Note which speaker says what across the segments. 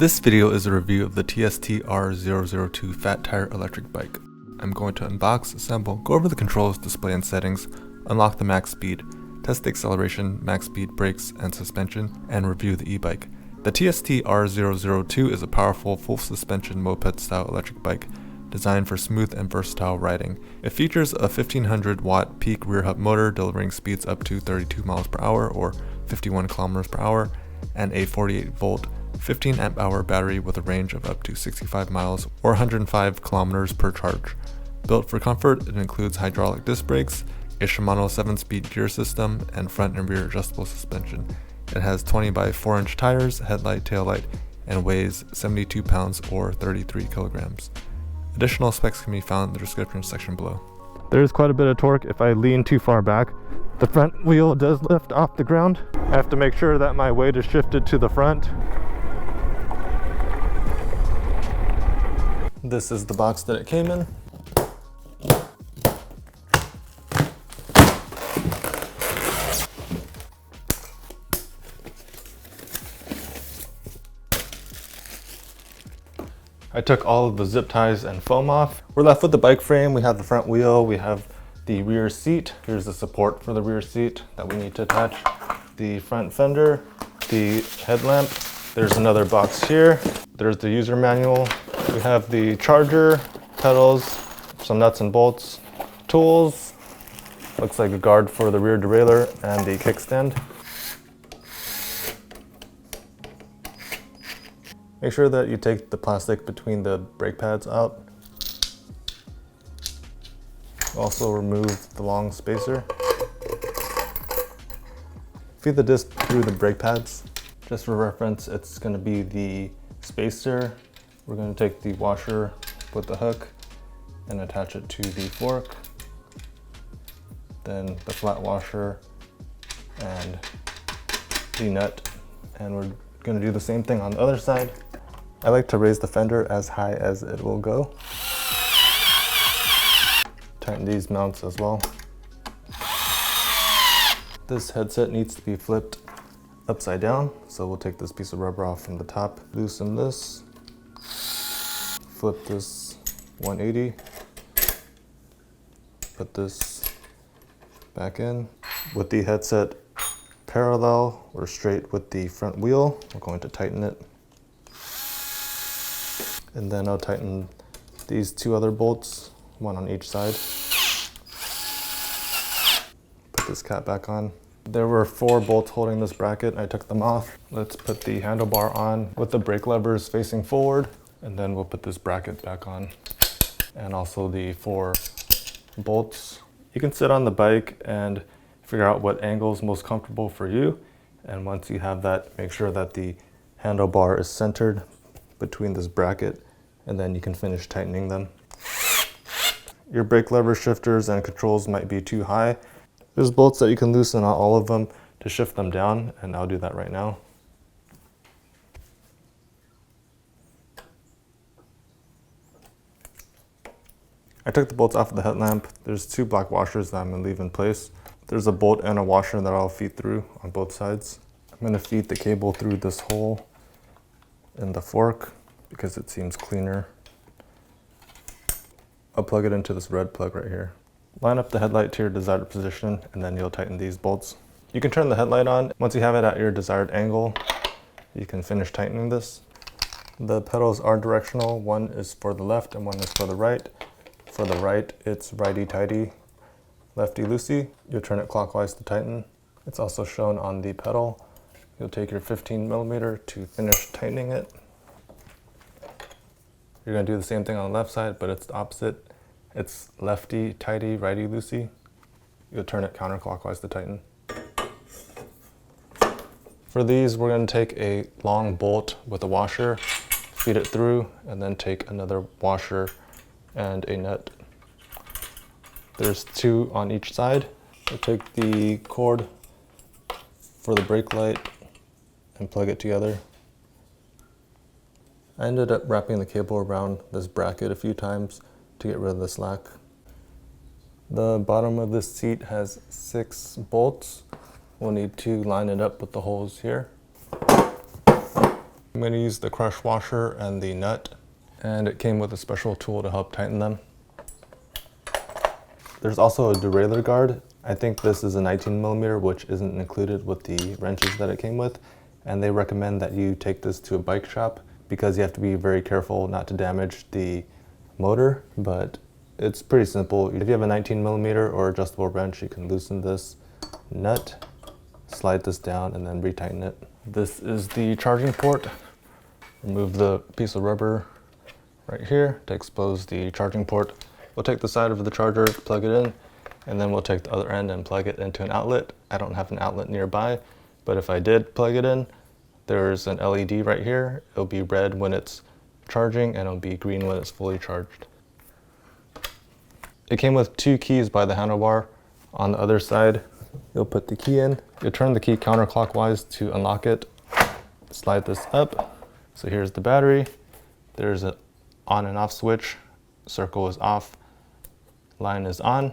Speaker 1: This video is a review of the TST R002 fat tire electric bike. I'm going to unbox, assemble, go over the controls, display and settings, unlock the max speed, test the acceleration, max speed, brakes, and suspension, and review the e-bike. The TST R002 is a powerful full suspension moped style electric bike designed for smooth and versatile riding. It features a 1500 watt peak rear hub motor delivering speeds up to 32 miles per hour or 51 kilometers per hour, and a 48 volt 15 amp hour battery with a range of up to 65 miles or 105 kilometers per charge. Built for comfort, it includes hydraulic disc brakes, a Shimano 7-speed gear system, and front and rear adjustable suspension. It has 20 by 4 inch tires, headlight, taillight, and weighs 72 pounds or 33 kilograms. Additional specs can be found in the description section below. There's quite a bit of torque if I lean too far back. The front wheel does lift off the ground. I have to make sure that my weight is shifted to the front. This is the box that it came in. I took all of the zip ties and foam off. We're left with the bike frame. We have the front wheel, we have the rear seat. Here's the support for the rear seat that we need to attach. The front fender, the headlamp. There's another box here. There's the user manual. We have the charger, pedals, some nuts and bolts, tools. Looks like a guard for the rear derailleur and the kickstand. Make sure that you take the plastic between the brake pads out. Also remove the long spacer. Feed the disc through the brake pads. Just for reference, it's going to be the spacer. We're going to take the washer with the hook and attach it to the fork. Then the flat washer and the nut. And we're going to do the same thing on the other side. I like to raise the fender as high as it will go. Tighten these mounts as well. This headset needs to be flipped upside down, so we'll take this piece of rubber off from the top, loosen this, flip this 180, put this back in. With the headset parallel or straight with the front wheel, we're going to tighten it. And then I'll tighten these two other bolts, one on each side. Put this cap back on. There were 4 bolts holding this bracket. I took them off. Let's put the handlebar on with the brake levers facing forward, and then we'll put this bracket back on. And also the 4 bolts. You can sit on the bike and figure out what angle is most comfortable for you. And once you have that, make sure that the handlebar is centered between this bracket, and then you can finish tightening them. Your brake lever shifters and controls might be too high. There's bolts that you can loosen, not all of them, to shift them down, and I'll do that right now. I took the bolts off of the headlamp. There's 2 black washers that I'm going to leave in place. There's a bolt and a washer that I'll feed through on both sides. I'm going to feed the cable through this hole in the fork because it seems cleaner. I'll plug it into this red plug right here. Line up the headlight to your desired position, and then you'll tighten these bolts. You can turn the headlight on. Once you have it at your desired angle, you can finish tightening this. The pedals are directional. One is for the left and one is for the right. For the right, it's righty-tighty, lefty-loosey. You'll turn it clockwise to tighten. It's also shown on the pedal. You'll take your 15 millimeter to finish tightening it. You're going to do the same thing on the left side, but it's the opposite. It's lefty-tighty, righty-loosey. You'll turn it counterclockwise to tighten. For these, we're going to take a long bolt with a washer, feed it through, and then take another washer and a nut. There's 2 on each side. We'll take the cord for the brake light and plug it together. I ended up wrapping the cable around this bracket a few times to get rid of the slack. The bottom of this seat has 6 bolts. We'll need to line it up with the holes here. going to use the crush washer and the nut, and it came with a special tool to help tighten them. There's also a derailleur guard. I think this is a 19mm, which isn't included with the wrenches that it came with, and they recommend that you take this to a bike shop because you have to be very careful not to damage the motor, but it's pretty simple. If you have a 19mm or adjustable wrench, you can loosen this nut, slide this down, and then retighten it. This is the charging port. Remove the piece of rubber right here to expose the charging port. We'll take the side of the charger, plug it in, and then we'll take the other end and plug it into an outlet. I don't have an outlet nearby, but if I did plug it in, there's an LED right here. It'll be red when it's charging and it'll be green when it's fully charged. It came with 2 keys by the handlebar. On the other side, you'll put the key in. You'll turn the key counterclockwise to unlock it. Slide this up. So here's the battery. There's an on and off switch. Circle is off. Line is on.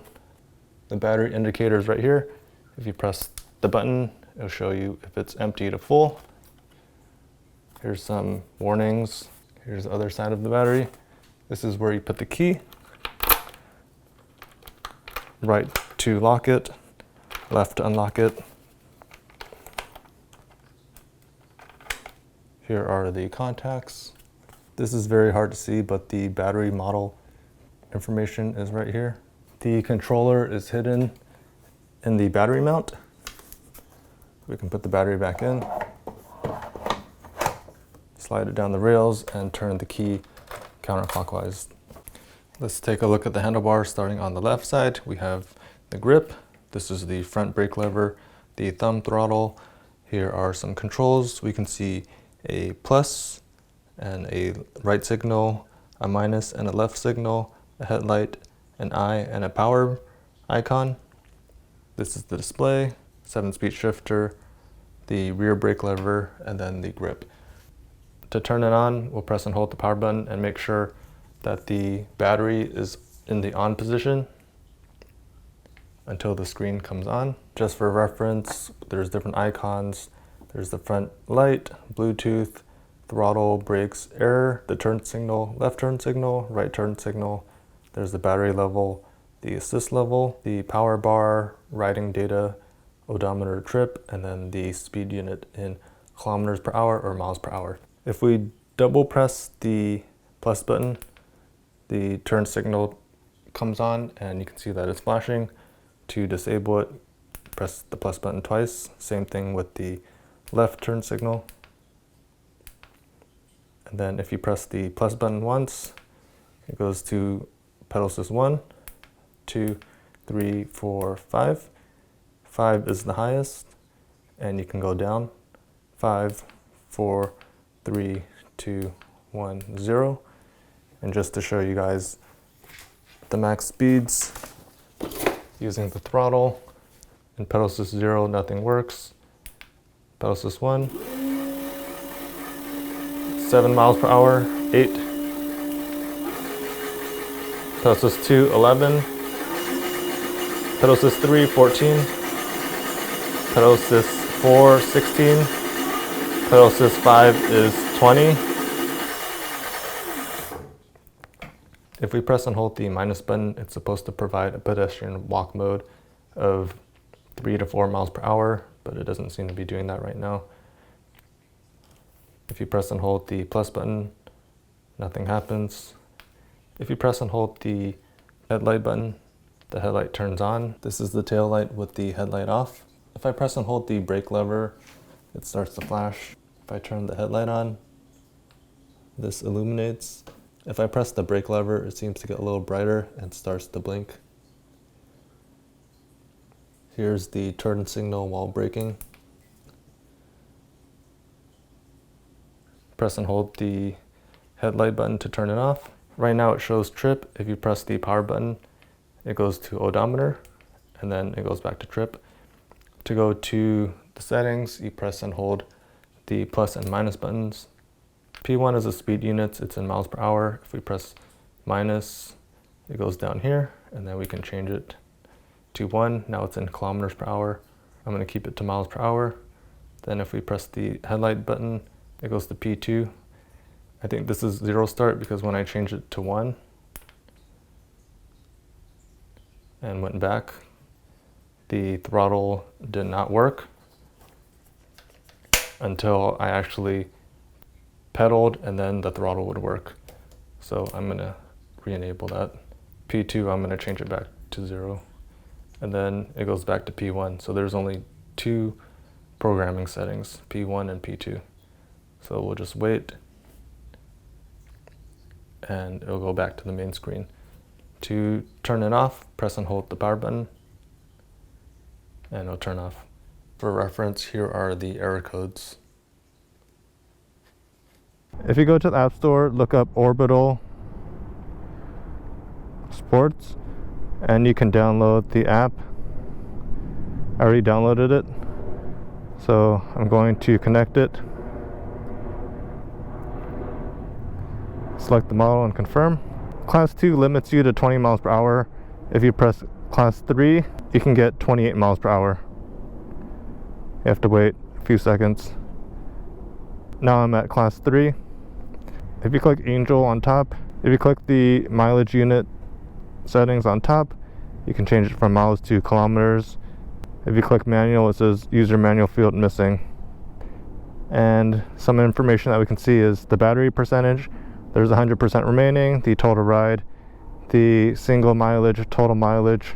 Speaker 1: The battery indicator is right here. If you press the button, it'll show you if it's empty to full. Here's some warnings. Here's the other side of the battery. This is where you put the key. Right to lock it, left to unlock it. Here are the contacts. This is very hard to see, but the battery model information is right here. The controller is hidden in the battery mount. We can put the battery back in, slide it down the rails, and turn the key counterclockwise. Let's take a look at the handlebar. Starting on the left side, we have the grip. This is the front brake lever, the thumb throttle. Here are some controls. We can see a plus and a right signal, a minus and a left signal, a headlight, an eye, and a power icon. This is the display, 7-speed shifter, the rear brake lever, and then the grip. To turn it on, we'll press and hold the power button and make sure that the battery is in the on position until the screen comes on. Just for reference, there's different icons. There's the front light, Bluetooth, throttle, brakes, error, the turn signal, left turn signal, right turn signal. There's the battery level, the assist level, the power bar, riding data, odometer, trip, and then the speed unit in kilometers per hour or miles per hour. If we double press the plus button, the turn signal comes on and you can see that it's flashing. To disable it, press the plus button twice. Same thing with the left turn signal. And then if you press the plus button once, it goes to pedal assist 1, 2, 3, 4, 5. 5 is the highest, and you can go down. 5, 4, 3, 2, 1, 0. And just to show you guys the max speeds, using the throttle, in pedal assist 0, nothing works. Pedal assist 1, 7 miles per hour, 8. Pedal assist 2, 11. Pedal assist 3, 14. Pedal assist 4, 16. Pedal assist 5 is 20. If we press and hold the minus button, it's supposed to provide a pedestrian walk mode of 3 to 4 miles per hour, but it doesn't seem to be doing that right now. If you press and hold the plus button, nothing happens. If you press and hold the headlight button, the headlight turns on. This is the tail light with the headlight off. If I press and hold the brake lever, it starts to flash. If I turn the headlight on, this illuminates. If I press the brake lever, it seems to get a little brighter and starts to blink. Here's the turn signal while braking. Press and hold the headlight button to turn it off. Right now it shows trip. If you press the power button, it goes to odometer, and then it goes back to trip. To go to the settings, you press and hold the plus and minus buttons. P1 is the speed units, it's in miles per hour. If we press minus, it goes down here, and then we can change it to 1. Now it's in kilometers per hour. I'm going to keep it to miles per hour. Then if we press the headlight button, it goes to P2. I think this is 0 start because when I changed it to 1 and went back, the throttle did not work until I actually pedaled, and then the throttle would work. So I'm gonna re-enable that. P2, I'm gonna change it back to 0. And then it goes back to P1. So there's only 2 programming settings, P1 and P2. So we'll just wait, and it'll go back to the main screen. To turn it off, press and hold the power button, and it'll turn off. For reference, here are the error codes. If you go to the App Store, look up Orbital Sports, and you can download the app. I already downloaded it, so I'm going to connect it. Select the model and confirm. Class 2 limits you to 20 miles per hour. If you press Class 3, you can get 28 miles per hour. You have to wait a few seconds. Now I'm at Class 3. If you click Angel on top, if you click the mileage unit settings on top, you can change it from miles to kilometers. If you click manual, it says user manual field missing. And some information that we can see is the battery percentage. There's 100% remaining, the total ride, the single mileage, total mileage.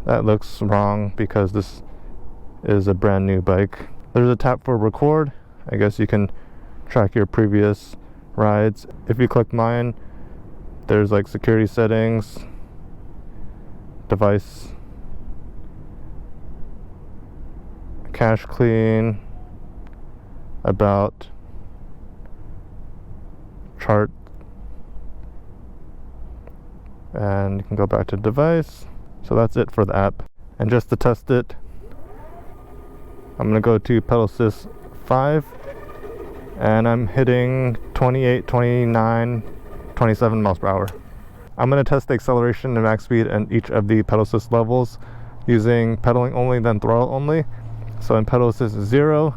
Speaker 1: That looks wrong because this is a brand new bike. There's a tap for record. I guess you can track your previous rides. If you click mine, there's like security settings, device, cache clean, about, chart, and you can go back to device. So that's it for the app. And just to test it, I'm going to go to pedal assist 5, and I'm hitting 28, 29, 27 miles per hour. I'm going to test the acceleration and max speed and each of the pedal assist levels using pedaling only, then throttle only. So in pedal assist 0,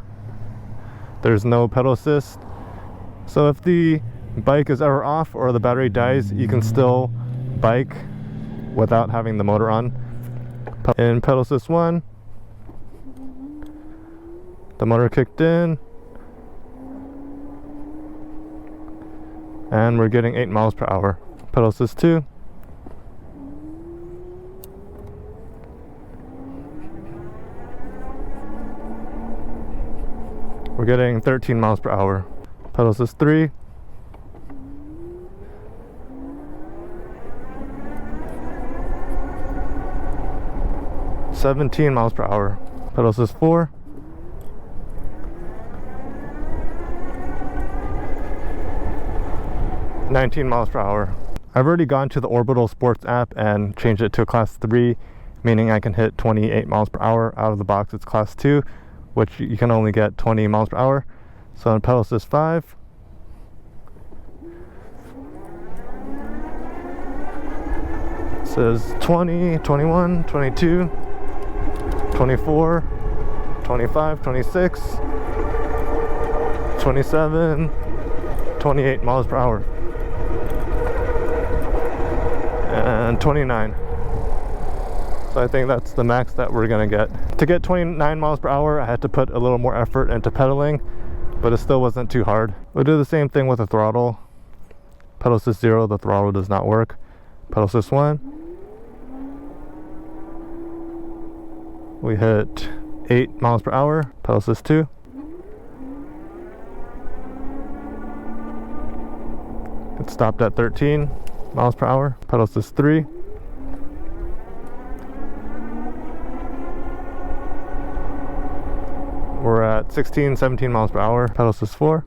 Speaker 1: there's no pedal assist. So if the bike is ever off or the battery dies, you can still bike without having the motor on. In pedal assist 1, the motor kicked in, and we're getting 8 miles per hour. Pedal assist 2, we're getting 13 miles per hour. Pedal assist 3, $17 miles per hour. Pedal assist 4, $19 miles per hour. I've already gone to the Orbital Sports app and changed it to a Class 3, meaning I can hit 28 miles per hour. Out of the box it's Class 2, which you can only get 20 miles per hour. So in pedal assist 5, it says 20, 21, 22, 24, 25, 26, 27, 28 miles per hour, and 29. So I think that's the max that we're gonna get. To get 29 miles per hour, I had to put a little more effort into pedaling, but it still wasn't too hard. We'll do the same thing with the throttle. Pedal assist 0, the throttle does not work. Pedal assist 1, we hit 8 miles per hour. Pedal assist 2, it stopped at 13 miles per hour. Pedal assist 3, we're at 16, 17 miles per hour. Pedal assist 4,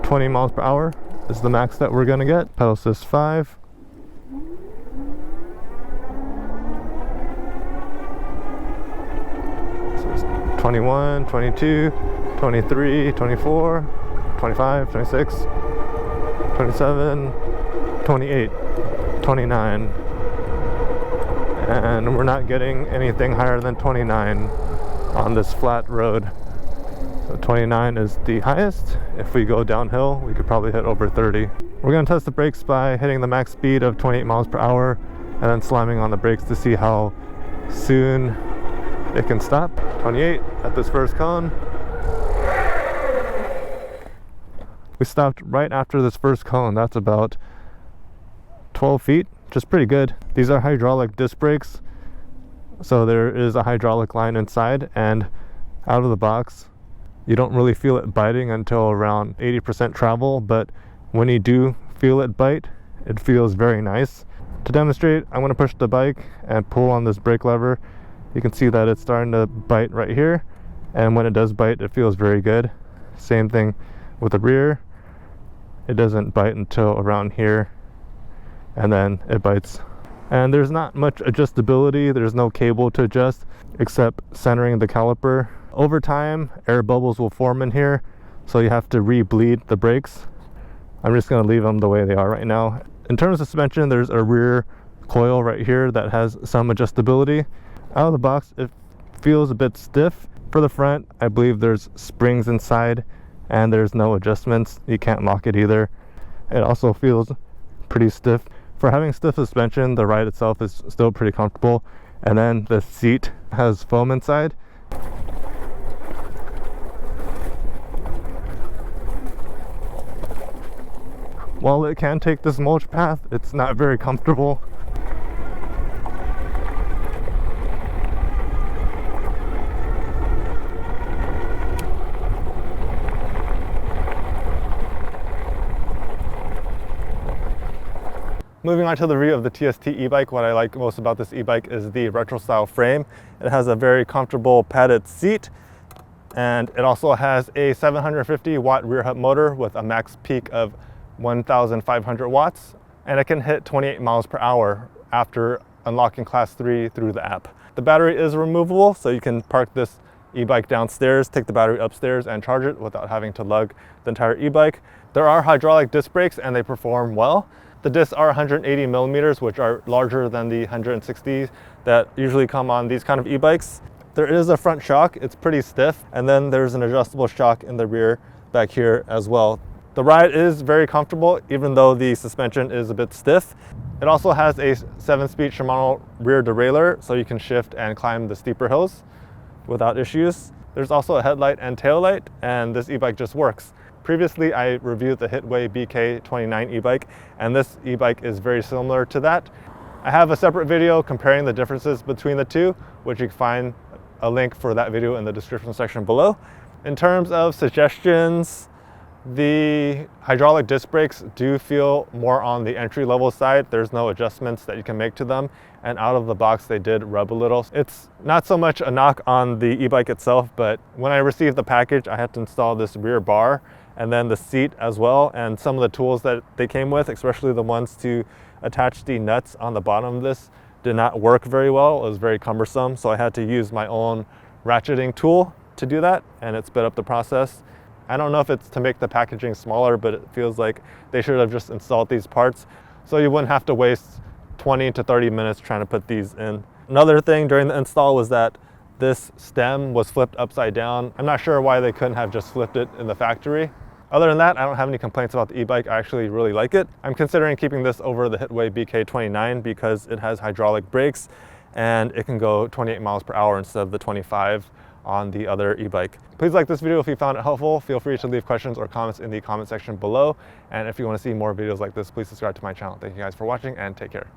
Speaker 1: $20 miles per hour is the max that we're gonna get. Pedal assist 5, so it's 21, 22, 23, 24, 25, 26, 27, 28, 29, and we're not getting anything higher than 29 on this flat road. So 29 is the highest. If we go downhill, we could probably hit over 30. We're going to test the brakes by hitting the max speed of 28 miles per hour and then slamming on the brakes to see how soon it can stop. 28 at this first cone. We stopped right after this first cone. That's about 12 feet, which is pretty good. These are hydraulic disc brakes, so there is a hydraulic line inside, and out of the box you don't really feel it biting until around 80% travel, but when you do feel it bite, it feels very nice. To demonstrate, I'm going to push the bike and pull on this brake lever. You can see that it's starting to bite right here, and when it does bite, it feels very good. Same thing with the rear. It doesn't bite until around here, and then it bites. And there's not much adjustability. There's no cable to adjust except centering the caliper. Over time, air bubbles will form in here, so you have to re-bleed the brakes. I'm just going to leave them the way they are right now. In terms of suspension, there's a rear coil right here that has some adjustability. Out of the box, it feels a bit stiff. For the front, I believe there's springs inside and there's no adjustments. You can't lock it either. It also feels pretty stiff. For having stiff suspension, the ride itself is still pretty comfortable. And then the seat has foam inside. While it can take this mulch path, it's not very comfortable. Moving on to the review of the TST e-bike, what I like most about this e-bike is the retro style frame. It has a very comfortable padded seat, and it also has a 750 watt rear hub motor with a max peak of 1,500 watts, and it can hit 28 miles per hour after unlocking class 3 through the app. The battery is removable, so you can park this e-bike downstairs, take the battery upstairs and charge it without having to lug the entire e-bike. There are hydraulic disc brakes and they perform well. The discs are 180 millimeters, which are larger than the 160s that usually come on these kind of e-bikes. There is a front shock, it's pretty stiff, and then there's an adjustable shock in the rear back here as well. The ride is very comfortable, even though the suspension is a bit stiff. It also has a 7-speed Shimano rear derailleur, so you can shift and climb the steeper hills without issues. There's also a headlight and tail light, and this e-bike just works. Previously, I reviewed the Hitway BK29 e-bike, and this e-bike is very similar to that. I have a separate video comparing the differences between the two, which you can find a link for that video in the description section below. In terms of suggestions, the hydraulic disc brakes do feel more on the entry-level side. There's no adjustments that you can make to them, and out of the box they did rub a little. It's not so much a knock on the e-bike itself, but when I received the package, I had to install this rear bar and then the seat as well, and some of the tools that they came with, especially the ones to attach the nuts on the bottom of this, did not work very well. It was very cumbersome, so I had to use my own ratcheting tool to do that, and it sped up the process. I don't know if it's to make the packaging smaller, but it feels like they should have just installed these parts so you wouldn't have to waste 20 to 30 minutes trying to put these in. Another thing during the install was that this stem was flipped upside down. I'm not sure why they couldn't have just flipped it in the factory. Other than that, I don't have any complaints about the e-bike. I actually really like it. I'm considering keeping this over the Hitway BK29 because it has hydraulic brakes and it can go 28 miles per hour instead of the 25 on the other e-bike. Please like this video if you found it helpful. Feel free to leave questions or comments in the comment section below. And if you want to see more videos like this, please subscribe to my channel. Thank you guys for watching and take care.